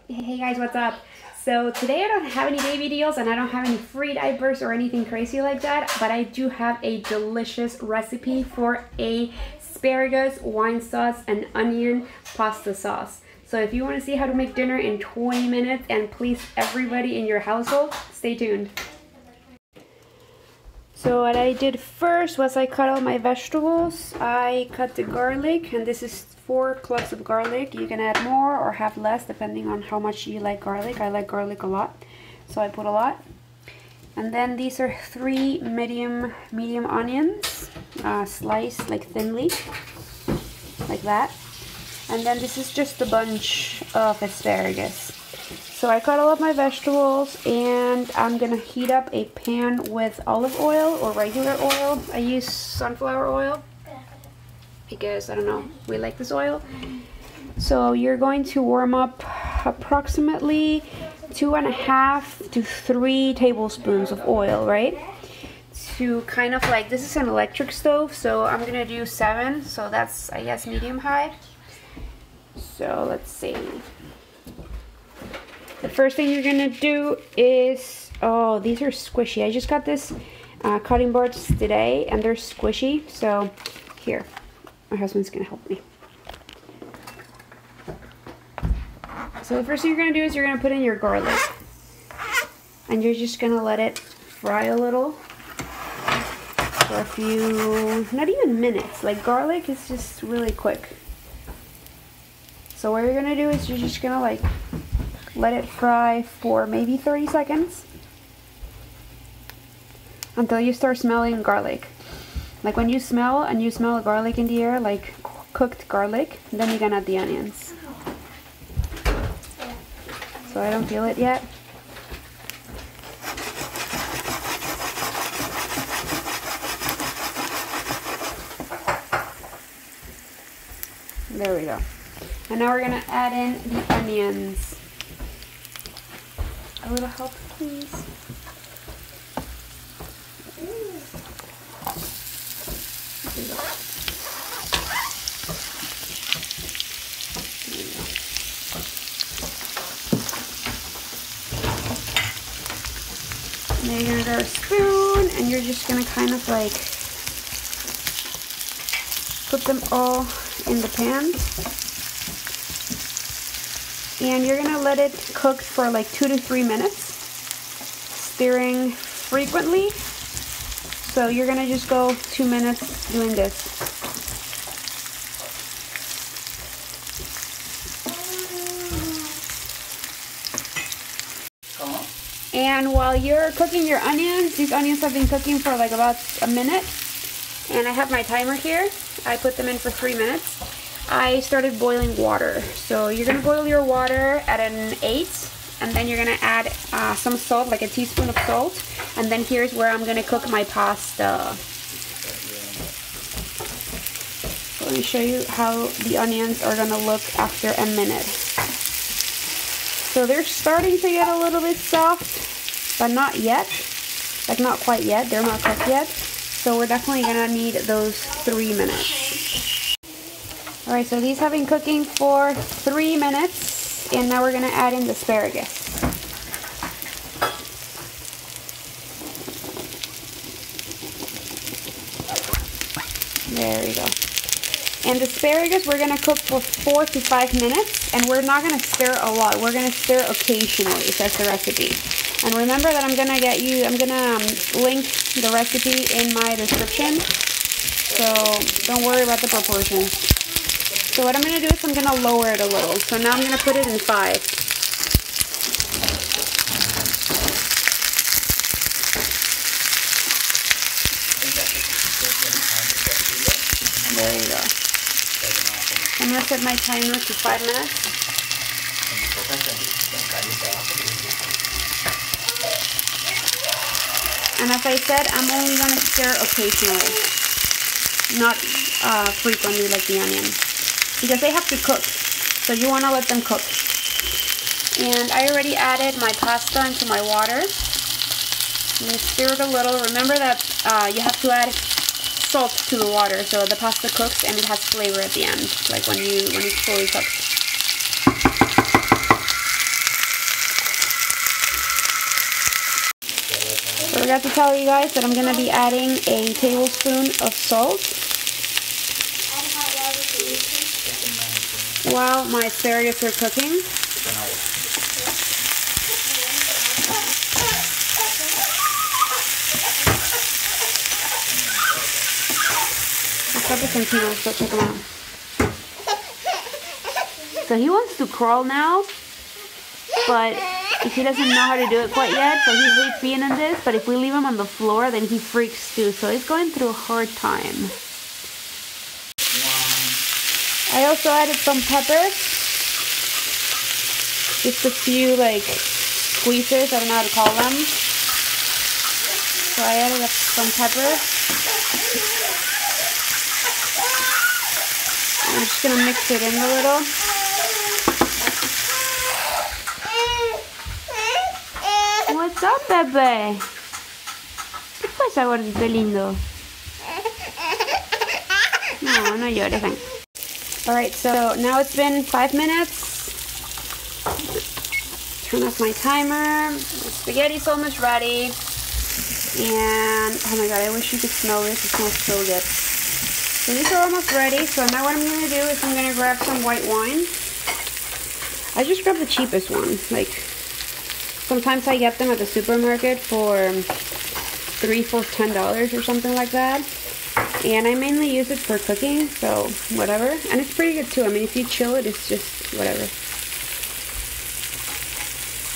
Hey guys, what's up? So today I don't have any baby deals and I don't have any free diapers or anything crazy like that, but I do have a delicious recipe for a asparagus wine sauce and onion pasta sauce. So if you want to see how to make dinner in 20 minutes and please everybody in your household, stay tuned. So what I did first was I cut all my vegetables. I cut the garlic, and this is 4 cloves of garlic. You can add more or have less depending on how much you like garlic. I like garlic a lot, so I put a lot. And then these are 3 medium onions, sliced like thinly, like that. And then this is just a bunch of asparagus. So I cut all of my vegetables and I'm gonna heat up a pan with olive oil or regular oil. I use sunflower oil because, I don't know, we like this oil. So you're going to warm up approximately 2.5 to 3 tablespoons of oil, right? To kind of like, this is an electric stove, so I'm gonna do 7, so that's, I guess, medium high. So let's see. The first thing you're gonna do is, oh, these are squishy. I just got this cutting boards today and they're squishy. So here, my husband's gonna help me. So the first thing you're gonna do is you're gonna put in your garlic. And you're just gonna let it fry a little for a few, not even minutes. Like garlic is just really quick. So what you're gonna do is you're just gonna like let it fry for maybe 30 seconds until you start smelling garlic. Like when you smell a garlic in the air, like cooked garlic, then you can add the onions. So I don't feel it yet. There we go. And now we're gonna add in the onions. A little help, please. And then you're gonna grab a spoon and you're just gonna kind of like put them all in the pan. And you're gonna let it cook for like 2 to 3 minutes, stirring frequently. So you're gonna just go 2 minutes doing this. And while you're cooking your onions, these onions have been cooking for like about a minute. And I have my timer here. I put them in for 3 minutes. I started boiling water. So you're gonna boil your water at an 8, and then you're gonna add some salt, like a teaspoon of salt. And then here's where I'm gonna cook my pasta. So let me show you how the onions are gonna look after a minute. So they're starting to get a little bit soft, but not yet. Like not quite yet, they're not cooked yet. So we're definitely gonna need those 3 minutes. Alright, so these have been cooking for 3 minutes, and now we're going to add in the asparagus. There we go. And the asparagus we're going to cook for 4 to 5 minutes, and we're not going to stir a lot. We're going to stir occasionally, says the recipe. And remember that I'm going to link the recipe in my description, so don't worry about the proportions. So what I'm going to do is I'm going to lower it a little. So now I'm going to put it in 5. There you go. I'm going to set my timer to 5 minutes. And as I said, I'm only going to stir occasionally, not frequently like the onions, because they have to cook, so you want to let them cook. And I already added my pasta into my water. I'm going to stir it a little. Remember that you have to add salt to the water so the pasta cooks and it has flavor at the end, like when it's fully cooked. forgot to tell you guys that I'm going to be adding a tablespoon of salt while my asparagus are cooking. So he wants to crawl now, but he doesn't know how to do it quite yet, so he hates being in this. But if we leave him on the floor, then he freaks too, so he's going through a hard time. I also added some pepper, just a few like squeezes, I don't know how to call them. So I added some pepper. I'm just gonna mix it in a little. What's up, bebé? ¿Qué pasa, gordito lindo? No, no llores, ven. Alright, so now it's been 5 minutes. Turn off my timer. The spaghetti's almost ready. And, oh my god, I wish you could smell this. It smells so good. So these are almost ready. So now what I'm going to do is I'm going to grab some white wine. I just grabbed the cheapest one. Like, sometimes I get them at the supermarket for $3 for $10 or something like that. And I mainly use it for cooking, so whatever. And it's pretty good too. I mean, if you chill it, it's just whatever.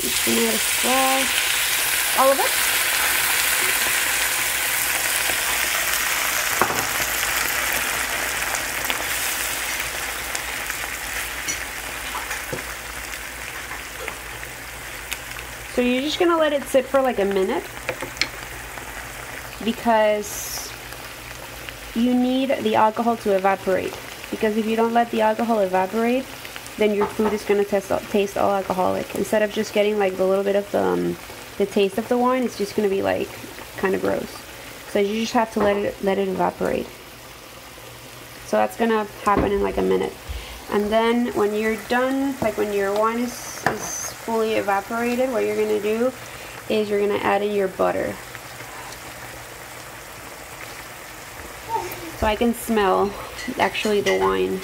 Just gonna let it swell. All of it. So you're just gonna let it sit for like a minute, because you need the alcohol to evaporate. Because if you don't let the alcohol evaporate, then your food is gonna taste all alcoholic. Instead of just getting like the little bit of the taste of the wine, it's just gonna be like kind of gross. So you just have to let it evaporate. So that's gonna happen in like a minute. And then when you're done, like when your wine is fully evaporated, what you're gonna do is you're gonna add in your butter. So I can smell actually the wine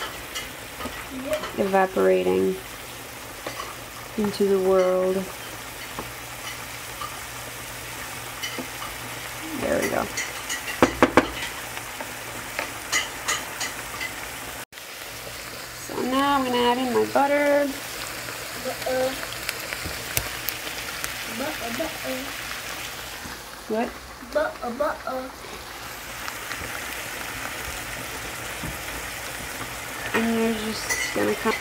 evaporating into the world. There we go. So now I'm gonna add in my butter. What? And you're just gonna come.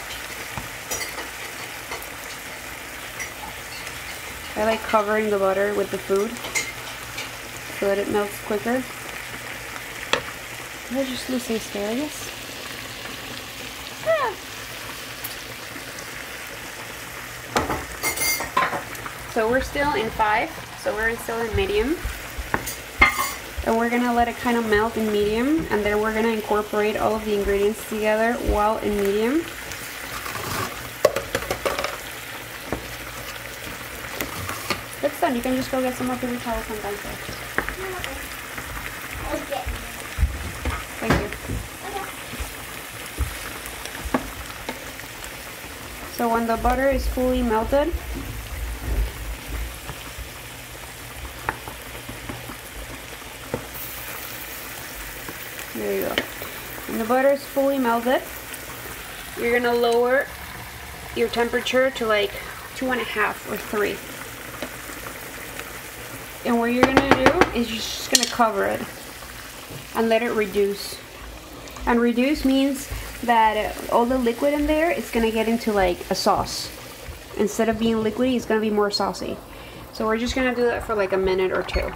I like covering the butter with the food so that it melts quicker. Did I just lose the asparagus? Ah. So we're still in 5, so we're still in medium. And we're gonna let it kind of melt in medium, and then we're gonna incorporate all of the ingredients together while in medium. That's done. You can just go get some more paper towels and downstairs. Okay. Thank you. Okay. So when the butter is fully melted, there you go. When the butter is fully melted, you're gonna lower your temperature to like 2.5 or 3. And what you're gonna do is you're just gonna cover it and let it reduce. And reduce means that all the liquid in there is gonna get into like a sauce. Instead of being liquidy, it's gonna be more saucy. So we're just gonna do that for like a minute or 2.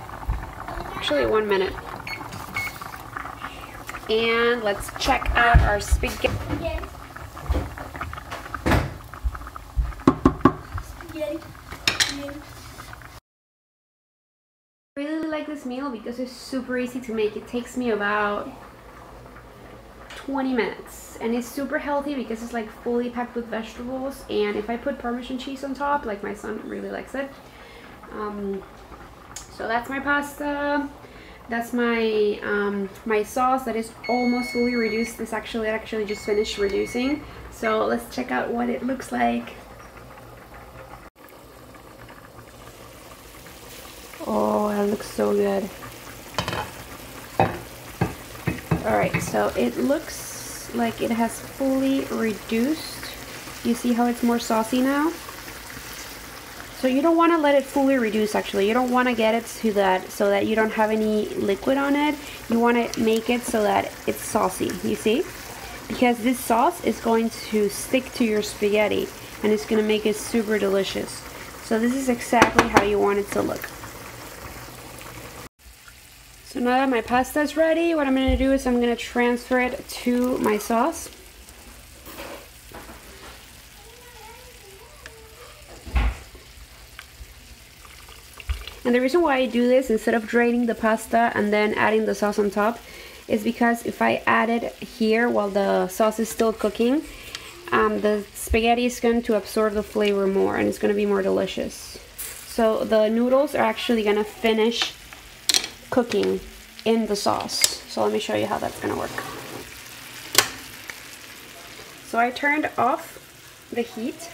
Actually 1 minute. And let's check out our spaghetti. I really like this meal because it's super easy to make. It takes me about 20 minutes. And it's super healthy because it's like fully packed with vegetables. And if I put Parmesan cheese on top, like my son really likes it. So that's my pasta. That's my my sauce that is almost fully reduced. This actually just finished reducing. So let's check out what it looks like. Oh, that looks so good. Alright, so it looks like it has fully reduced. You see how it's more saucy now? So you don't want to let it fully reduce actually. You don't want to get it to that so that you don't have any liquid on it. You want to make it so that it's saucy, you see? Because this sauce is going to stick to your spaghetti and it's going to make it super delicious. So this is exactly how you want it to look. So now that my pasta is ready, what I'm going to do is I'm going to transfer it to my sauce. And the reason why I do this instead of draining the pasta and then adding the sauce on top is because if I add it here while the sauce is still cooking, the spaghetti is going to absorb the flavor more and it's going to be more delicious. So the noodles are actually going to finish cooking in the sauce. So let me show you how that's going to work. So I turned off the heat.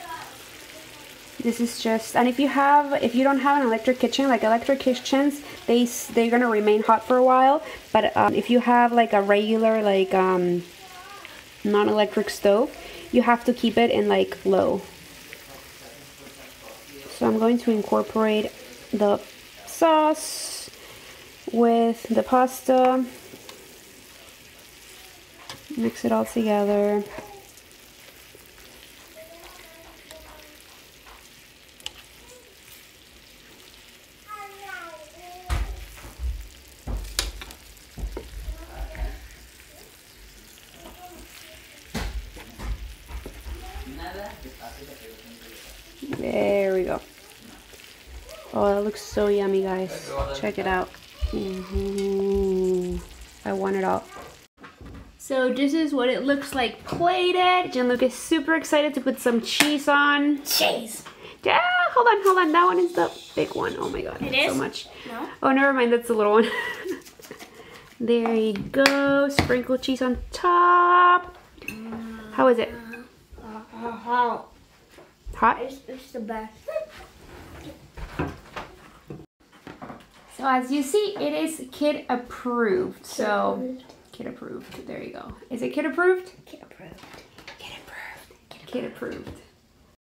This is just, and if you don't have an electric kitchen, like electric kitchens, they're gonna remain hot for a while. But if you have like a regular like non-electric stove, you have to keep it in like low. So I'm going to incorporate the sauce with the pasta, mix it all together. There we go. Oh, that looks so yummy, guys. Check it out. I want it all. So this is what it looks like plated. Gianluca is super excited to put some cheese on. Cheese. Yeah, hold on. That one is the big one. Oh my god, it is is? So much. No? Oh, never mind. That's the little one. There you go. Sprinkle cheese on top. How is it? Hot. Hot? It's the best. So as you see, it is kid approved. So kid approved. There you go. Is it kid approved? Kid approved. Kid approved. Kid approved.